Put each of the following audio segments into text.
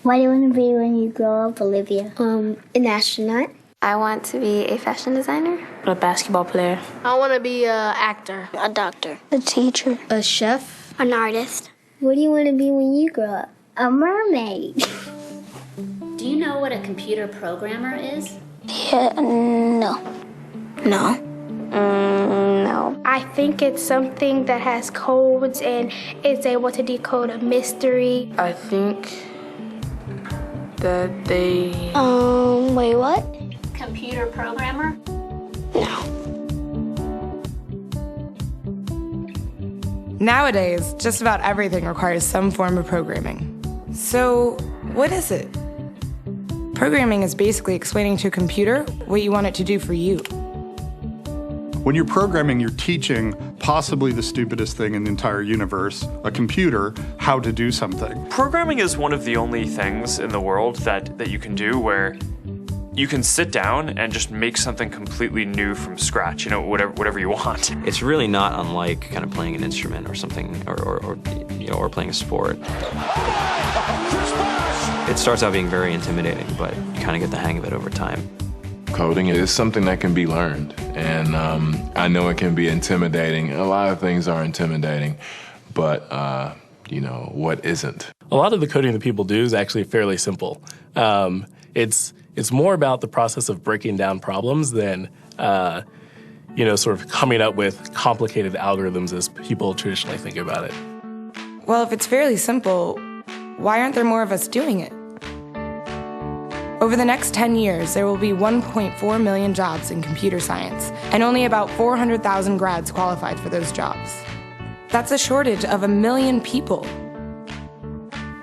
What do you want to be when you grow up, Olivia? An astronaut. I want to be a fashion designer. A basketball player. I want to be an actor. A doctor. A teacher. A chef. An artist. What do you want to be when you grow up? A mermaid. Do you know what a computer programmer is? Yeah, no. No. No. I think it's something that has codes and is able to decode a mystery. I think that they... Wait, what? Computer programmer? No. Nowadays, just about everything requires some form of programming. So, what is it? Programming is basically explaining to a computer what you want it to do for you. When you're programming, you're teaching possibly the stupidest thing in the entire universe, a computer, how to do something. Programming is one of the only things in the world that you can do where you can sit down and just make something completely new from scratch, whatever you want. It's really not unlike kind of playing an instrument or something, or playing a sport. It starts out being very intimidating, but you kind of get the hang of it over time. Coding is something that can be learned, and I know it can be intimidating. A lot of things are intimidating, but what isn't? A lot of the coding that people do is actually fairly simple. It's more about the process of breaking down problems than, sort of coming up with complicated algorithms as people traditionally think about it. Well, if it's fairly simple, why aren't there more of us doing it? Over the next 10 years, there will be 1.4 million jobs in computer science, and only about 400,000 grads qualified for those jobs. That's a shortage of 1 million people.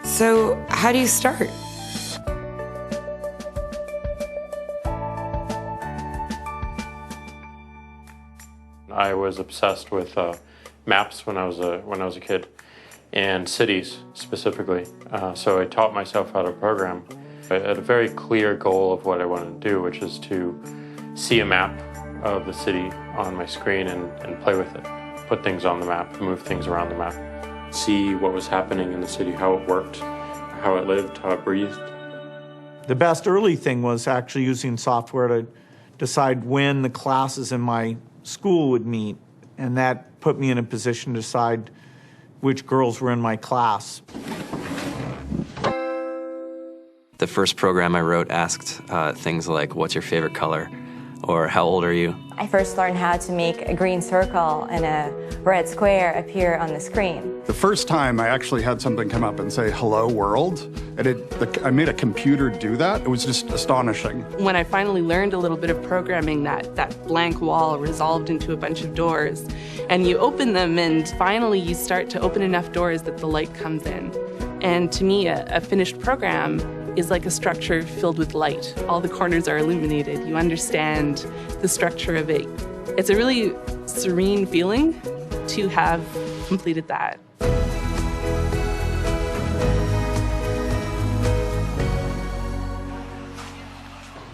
So, how do you start? I was obsessed with maps when I was a kid, and cities specifically. So I taught myself how to program. I had a very clear goal of what I wanted to do, which is to see a map of the city on my screen and play with it. Put things on the map, move things around the map. See what was happening in the city, how it worked, how it lived, how it breathed. The best early thing was actually using software to decide when the classes in my school would meet, and that put me in a position to decide which girls were in my class. The first program I wrote asked things like, what's your favorite color? Or how old are you? I first learned how to make a green circle and a red square appear on the screen. The first time I actually had something come up and say, hello world, and I made a computer do that. It was just astonishing. When I finally learned a little bit of programming, that blank wall resolved into a bunch of doors. And you open them, and finally you start to open enough doors that the light comes in. And to me, a finished program is like a structure filled with light. All the corners are illuminated. You understand the structure of it. It's a really serene feeling to have completed that.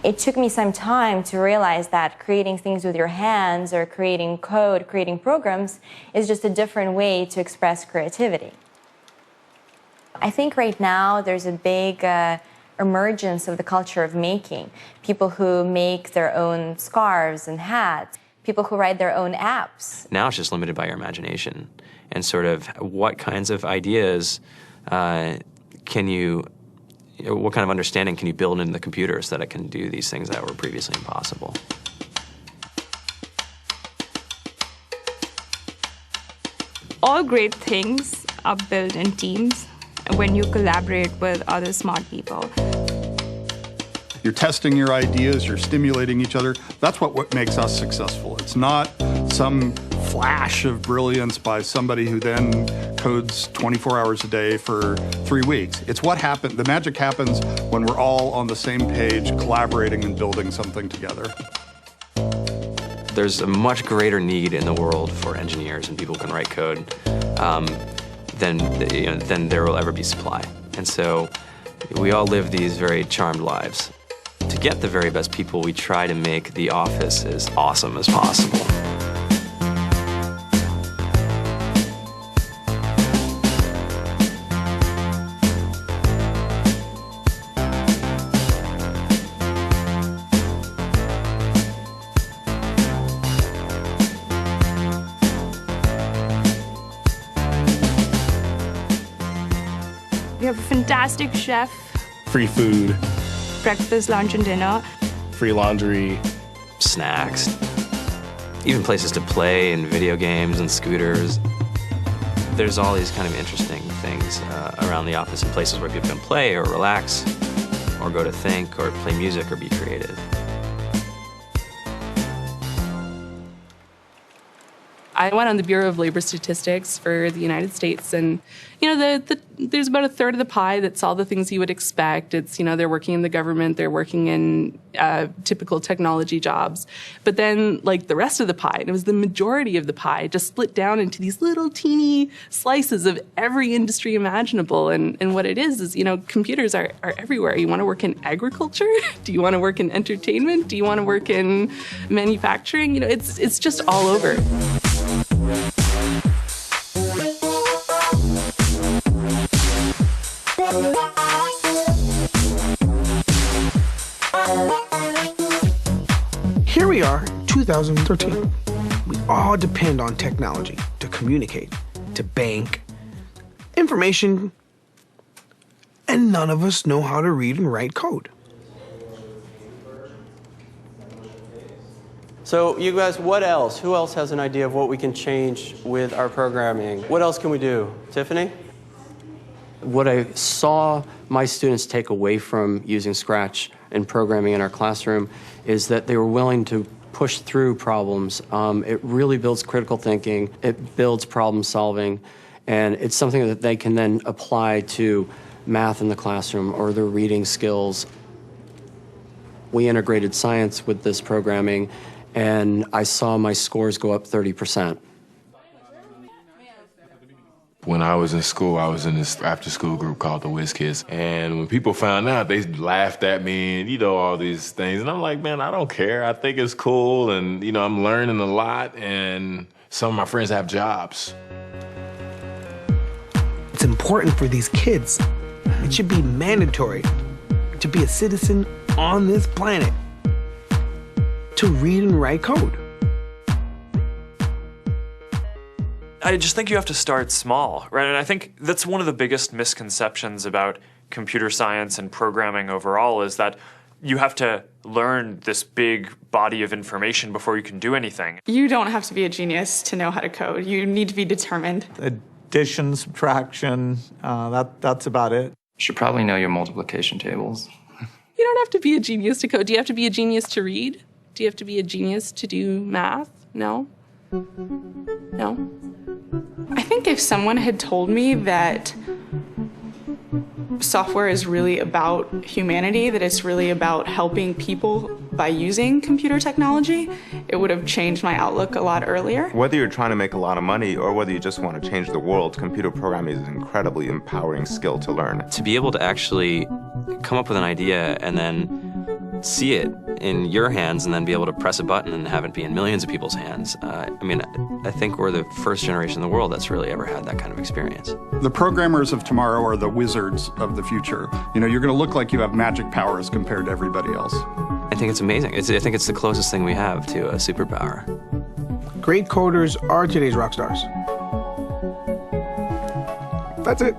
It took me some time to realize that creating things with your hands or creating code, creating programs, is just a different way to express creativity. I think right now there's a big emergence of the culture of making. People who make their own scarves and hats, people who write their own apps. Now it's just limited by your imagination and sort of what kinds of ideas what kind of understanding can you build into the computer so that it can do these things that were previously impossible. All great things are built in teams when you collaborate with other smart people. You're testing your ideas, you're stimulating each other. That's what makes us successful. It's not some flash of brilliance by somebody who then codes 24 hours a day for 3 weeks. It's what happened. The magic happens when we're all on the same page, collaborating and building something together. There's a much greater need in the world for engineers and people who can write code than there will ever be supply. And so we all live these very charmed lives. To get the very best people, we try to make the office as awesome as possible. We have a fantastic chef, Free food, breakfast, lunch, and dinner. free laundry, snacks, even places to play and video games and scooters. There's all these kind of interesting things around the office and places where people can play or relax or go to think or play music or be creative. I went on the Bureau of Labor Statistics for the United States, and there's about a third of the pie that's all the things you would expect. It's, they're working in the government, they're working in typical technology jobs. But then, like, the rest of the pie, and it was the majority of the pie, just split down into these little teeny slices of every industry imaginable. And what it is, computers are everywhere. You want to work in agriculture? Do you want to work in entertainment? Do you want to work in manufacturing? It's just all over. Here we are, 2013. We all depend on technology to communicate, to bank, information, and none of us know how to read and write code. So you guys, what else? Who else has an idea of what we can change with our programming? What else can we do? Tiffany? What I saw my students take away from using Scratch and programming in our classroom is that they were willing to push through problems. It really builds critical thinking, it builds problem solving, and it's something that they can then apply to math in the classroom or their reading skills. We integrated science with this programming, and I saw my scores go up 30%. When I was in school, I was in this after-school group called the Whiz Kids. And when people found out, they laughed at me and, all these things. And I'm like, man, I don't care. I think it's cool. And, I'm learning a lot. And some of my friends have jobs. It's important for these kids. It should be mandatory to be a citizen on this planet, to read and write code. I just think you have to start small, right? And I think that's one of the biggest misconceptions about computer science and programming overall is that you have to learn this big body of information before you can do anything. You don't have to be a genius to know how to code. You need to be determined. Addition, subtraction, that's about it. You should probably know your multiplication tables. You don't have to be a genius to code. Do you have to be a genius to read? Do you have to be a genius to do math? No. No. I think if someone had told me that software is really about humanity, that it's really about helping people by using computer technology, it would have changed my outlook a lot earlier. Whether you're trying to make a lot of money or whether you just want to change the world, computer programming is an incredibly empowering skill to learn. To be able to actually come up with an idea and then see it in your hands and then be able to press a button and have it be in millions of people's hands. I think we're the first generation in the world that's really ever had that kind of experience. The programmers of tomorrow are the wizards of the future. You're going to look like you have magic powers compared to everybody else. I think it's amazing. I think it's the closest thing we have to a superpower. Great coders are today's rock stars. That's it.